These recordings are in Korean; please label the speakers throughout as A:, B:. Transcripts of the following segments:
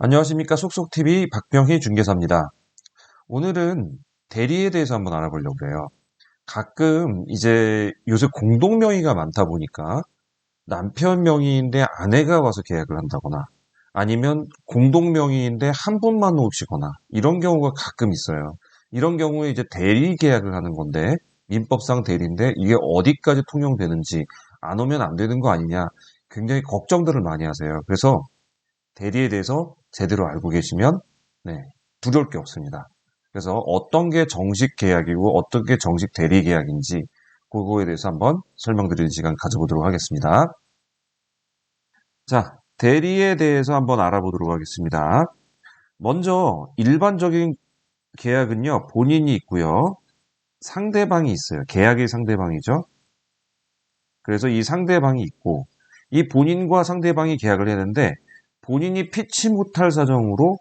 A: 안녕하십니까. 속속TV 박병희 중개사입니다. 오늘은 대리에 대해서 한번 알아보려고 해요. 가끔 이제 요새 공동명의가 많다 보니까 남편 명의인데 아내가 와서 계약을 한다거나 아니면 공동명의인데 한 분만 오시거나 이런 경우가 가끔 있어요. 이런 경우에 이제 대리 계약을 하는 건데 민법상 대리인데 이게 어디까지 통용되는지 안 오면 안 되는 거 아니냐 굉장히 걱정들을 많이 하세요. 그래서 대리에 대해서 제대로 알고 계시면 네, 두려울 게 없습니다. 그래서 어떤 게 정식 계약이고 어떤 게 정식 대리 계약인지 그거에 대해서 한번 설명드리는 시간 가져보도록 하겠습니다. 자, 대리에 대해서 한번 알아보도록 하겠습니다. 먼저 일반적인 계약은요, 본인이 있고요. 상대방이 있어요. 계약의 상대방이죠. 그래서 이 상대방이 있고 이 본인과 상대방이 계약을 했는데 본인이 피치 못할 사정으로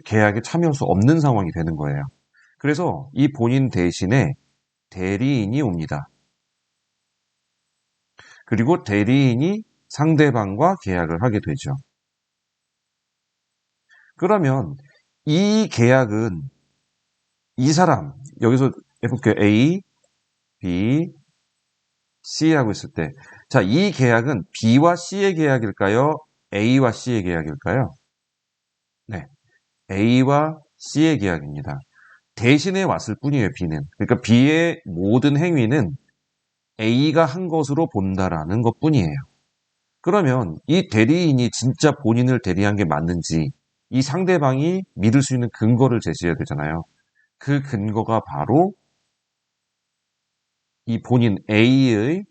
A: 계약에 참여할 수 없는 상황이 되는 거예요. 그래서 이 본인 대신에 대리인이 옵니다. 그리고 대리인이 상대방과 계약을 하게 되죠. 그러면 이 계약은 이 사람, 여기서 해볼게요. A, B, C라고 했을 때, 자, 이 계약은 B와 C의 계약일까요? A와 C의 계약일까요? 네, A와 C의 계약입니다. 대신에 왔을 뿐이에요, B는. 그러니까 B의 모든 행위는 A가 한 것으로 본다라는 것 뿐이에요. 그러면 이 대리인이 진짜 본인을 대리한 게 맞는지 이 상대방이 믿을 수 있는 근거를 제시해야 되잖아요. 그 근거가 바로 이 본인 A의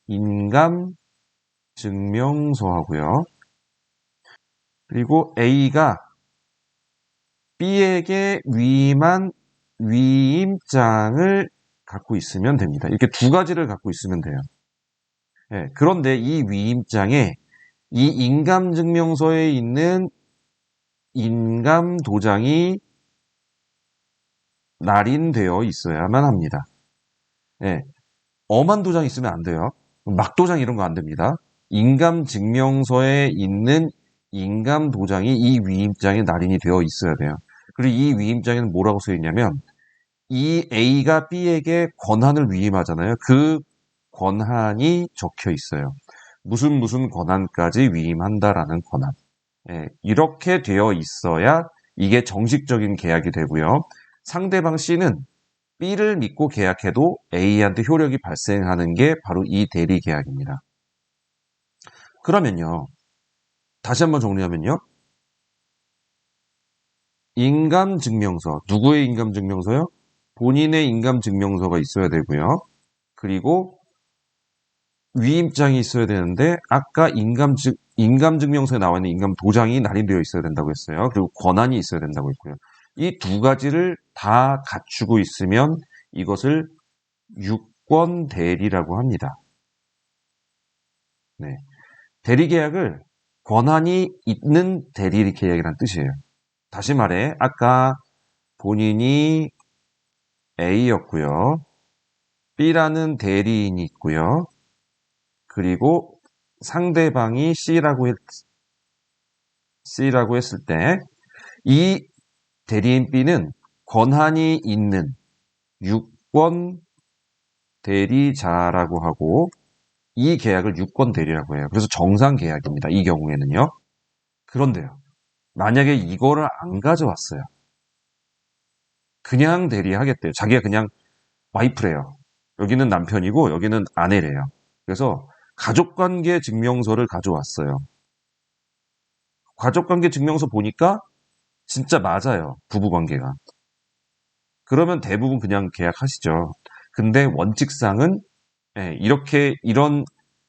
A: 인감 증명서하고요. 그리고 A가 B에게 위임한 위임장을 갖고 있으면 됩니다. 이렇게 두 가지를 갖고 있으면 돼요. 예, 그런데 이 위임장에 이 인감증명서에 있는 인감도장이 날인되어 있어야만 합니다. 예, 엄한 도장이 있으면 안 돼요. 막도장 이런 거 안 됩니다. 인감증명서에 있는 인감도장이 이 위임장에 날인이 되어 있어야 돼요. 그리고 이 위임장에는 뭐라고 써 있냐면 이 A가 B에게 권한을 위임하잖아요. 그 권한이 적혀 있어요. 무슨 권한까지 위임한다라는 권한. 예, 이렇게 되어 있어야 이게 정식적인 계약이 되고요. 상대방 C는 B를 믿고 계약해도 A한테 효력이 발생하는 게 바로 이 대리 계약입니다. 그러면요. 다시 한번 정리하면요. 인감증명서. 누구의 인감증명서요? 본인의 인감증명서가 있어야 되고요. 그리고 위임장이 있어야 되는데 아까 인감증명서에 나와 있는 인감도장이 날인되어 있어야 된다고 했어요. 그리고 권한이 있어야 된다고 했고요. 이 두 가지를 다 갖추고 있으면 이것을 유권대리라고 합니다. 네. 대리계약을 권한이 있는 대리계약이라는 뜻이에요. 다시 말해 아까 본인이 A였고요. B라는 대리인이 있고요. 그리고 상대방이 C라고 했을 때 이 대리인 B는 권한이 있는 유권 대리자라고 하고 이 계약을 유권 대리라고 해요. 그래서 정상 계약입니다. 이 경우에는요. 그런데요. 만약에 이거를 안 가져왔어요. 그냥 대리하겠대요. 자기가 그냥 와이프래요. 여기는 남편이고 여기는 아내래요. 그래서 가족관계 증명서를 가져왔어요. 가족관계 증명서 보니까 진짜 맞아요. 부부관계가. 그러면 대부분 그냥 계약하시죠. 근데 원칙상은 이런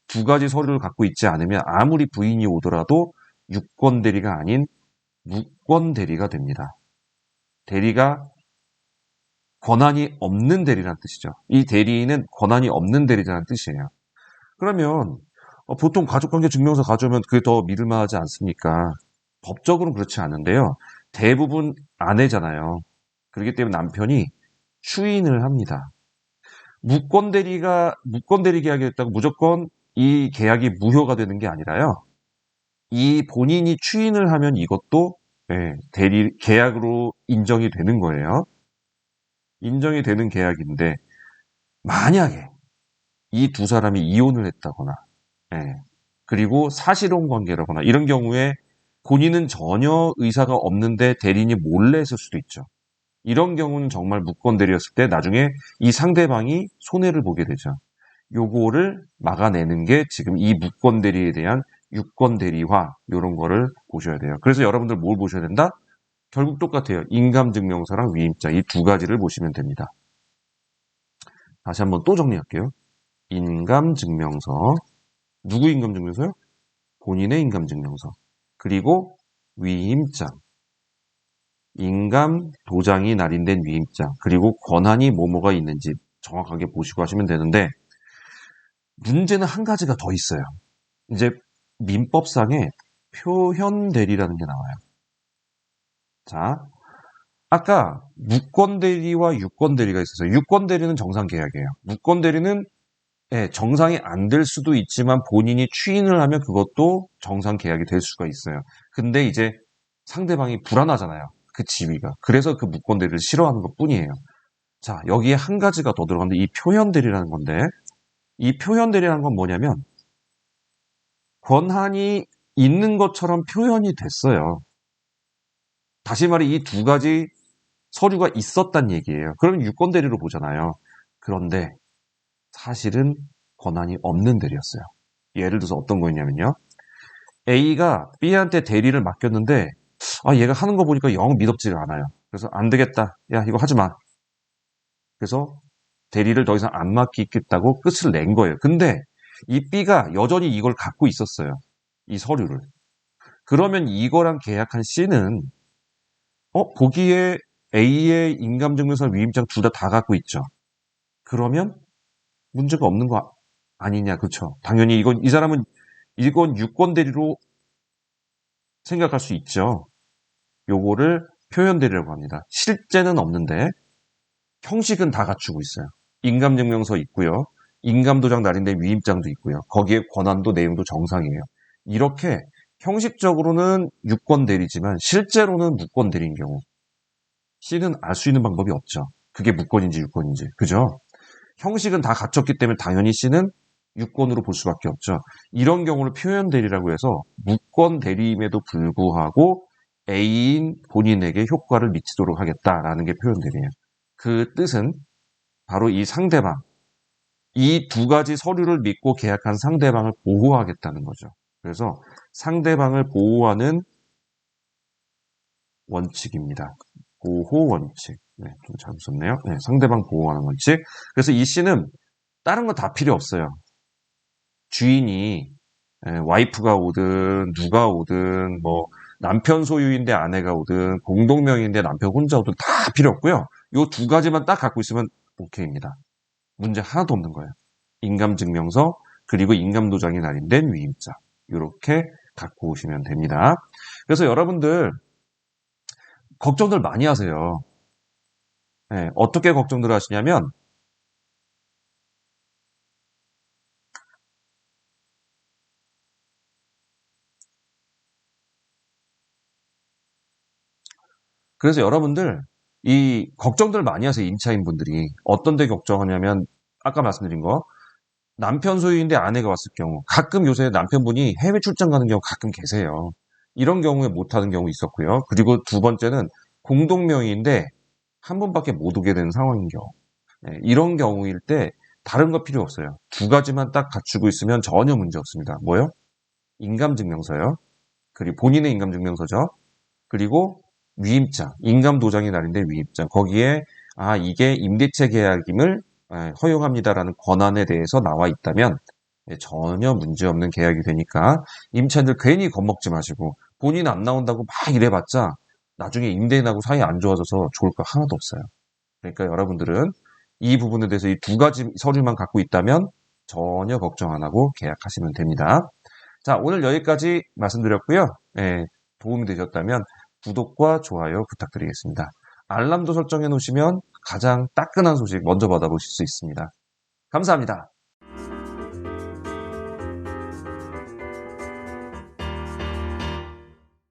A: 두 가지 서류를 갖고 있지 않으면 아무리 부인이 오더라도 유권 대리가 아닌 무권 대리가 됩니다. 대리가 권한이 없는 대리라는 뜻이죠. 이 대리인은 권한이 없는 대리라는 뜻이에요. 그러면 보통 가족관계 증명서 가져오면 그게 더 믿을만하지 않습니까? 법적으로는 그렇지 않은데요. 대부분 아내잖아요. 그렇기 때문에 남편이 추인을 합니다. 무권대리 계약이 됐다고 무조건 이 계약이 무효가 되는 게 아니라요. 이 본인이 추인을 하면 이것도 대리 계약으로 인정이 되는 거예요. 인정이 되는 계약인데 만약에 이 두 사람이 이혼을 했다거나 그리고 사실혼 관계라거나 이런 경우에 본인은 전혀 의사가 없는데 대리인이 몰래 했을 수도 있죠. 이런 경우는 정말 무권 대리였을 때 나중에 이 상대방이 손해를 보게 되죠. 요거를 막아내는 게 지금 이 무권 대리에 대한 유권 대리화 이런 거를 보셔야 돼요. 그래서 여러분들 뭘 보셔야 된다? 결국 똑같아요. 인감증명서랑 위임자 이 두 가지를 보시면 됩니다. 다시 한번 또 정리할게요. 인감증명서, 누구 인감증명서요? 본인의 인감증명서. 그리고 위임장, 인감 도장이 날인된 위임장, 그리고 권한이 뭐뭐가 있는지 정확하게 보시고 하시면 되는데 문제는 한 가지가 더 있어요. 이제 민법상에 표현 대리라는 게 나와요. 자, 아까 무권 대리와 유권 대리가 있었어요. 유권 대리는 정상 계약이에요. 무권 대리는 정상이 안 될 수도 있지만 본인이 추인을 하면 그것도 정상 계약이 될 수가 있어요. 근데 이제 상대방이 불안하잖아요. 그 지위가. 그래서 그 무권 대리를 싫어하는 것 뿐이에요. 자, 여기에 한 가지가 더 들어가는데 이 표현 대리라는 건데 이 표현 대리라는 건 뭐냐면 권한이 있는 것처럼 표현이 됐어요. 다시 말해 이 두 가지 서류가 있었단 얘기예요. 그러면 유권 대리로 보잖아요. 그런데 사실은 권한이 없는 대리였어요. 예를 들어서 어떤 거였냐면요. A가 B한테 대리를 맡겼는데 얘가 하는 거 보니까 영 믿업지가 않아요. 그래서 안 되겠다. 야 이거 하지 마. 그래서 대리를 더 이상 안 맡기겠다고 끝을 낸 거예요. 근데 이 B가 여전히 이걸 갖고 있었어요. 이 서류를. 그러면 이거랑 계약한 C는 보기에 A의 인감증명서 위임장 둘 다 갖고 있죠. 그러면 문제가 없는 거 아니냐, 그렇죠? 당연히 이 사람은 이건 유권 대리로 생각할 수 있죠. 요거를 표현 대리라고 합니다. 실제는 없는데 형식은 다 갖추고 있어요. 인감증명서 있고요. 인감도장 날인된 위임장도 있고요. 거기에 권한도 내용도 정상이에요. 이렇게 형식적으로는 유권 대리지만 실제로는 무권 대리인 경우 C는 알 수 있는 방법이 없죠. 그게 무권인지 유권인지. 그죠? 형식은 다 갖췄기 때문에 당연히 C는 유권으로 볼 수밖에 없죠. 이런 경우를 표현 대리라고 해서 무권 대리임에도 불구하고 A인 본인에게 효과를 미치도록 하겠다라는 게 표현 대리예요. 그 뜻은 바로 이 상대방, 이 두 가지 서류를 믿고 계약한 상대방을 보호하겠다는 거죠. 그래서 상대방을 보호하는 원칙입니다. 보호 원칙. 네, 좀 잘못 썼네요. 네, 상대방 보호하는 원칙. 그래서 이 C는 다른 거 다 필요 없어요. 주인이 와이프가 오든 누가 오든 뭐 남편 소유인데 아내가 오든 공동명의인데 남편 혼자 오든 다 필요 없고요. 이 두 가지만 딱 갖고 있으면 오케이입니다. 문제 하나도 없는 거예요. 인감증명서 그리고 인감도장이 날인된 위임자 이렇게 갖고 오시면 됩니다. 그래서 여러분들 걱정들 많이 하세요. 어떻게 걱정들 하시냐면 그래서 여러분들 이 걱정들 많이 하세요. 임차인 분들이 어떤 데 걱정하냐면 아까 말씀드린 거 남편 소유인데 아내가 왔을 경우 가끔 요새 남편분이 해외 출장 가는 경우 가끔 계세요. 이런 경우에 못하는 경우 있었고요. 그리고 두 번째는 공동명의인데 한 분밖에 못 오게 되는 상황인 경우 이런 경우일 때 다른 거 필요 없어요. 두 가지만 딱 갖추고 있으면 전혀 문제 없습니다. 뭐요? 인감증명서요. 그리고 본인의 인감증명서죠. 그리고 위임장, 인감도장이 날인데 위임장. 거기에 이게 임대차 계약임을 허용합니다라는 권한에 대해서 나와 있다면 전혀 문제없는 계약이 되니까 임차인들 괜히 겁먹지 마시고 본인 안 나온다고 막 이래봤자 나중에 임대인하고 사이 안 좋아져서 좋을 거 하나도 없어요. 그러니까 여러분들은 이 부분에 대해서 이 두 가지 서류만 갖고 있다면 전혀 걱정 안 하고 계약하시면 됩니다. 자, 오늘 여기까지 말씀드렸고요. 도움이 되셨다면 구독과 좋아요 부탁드리겠습니다. 알람도 설정해 놓으시면 가장 따끈한 소식 먼저 받아보실 수 있습니다. 감사합니다.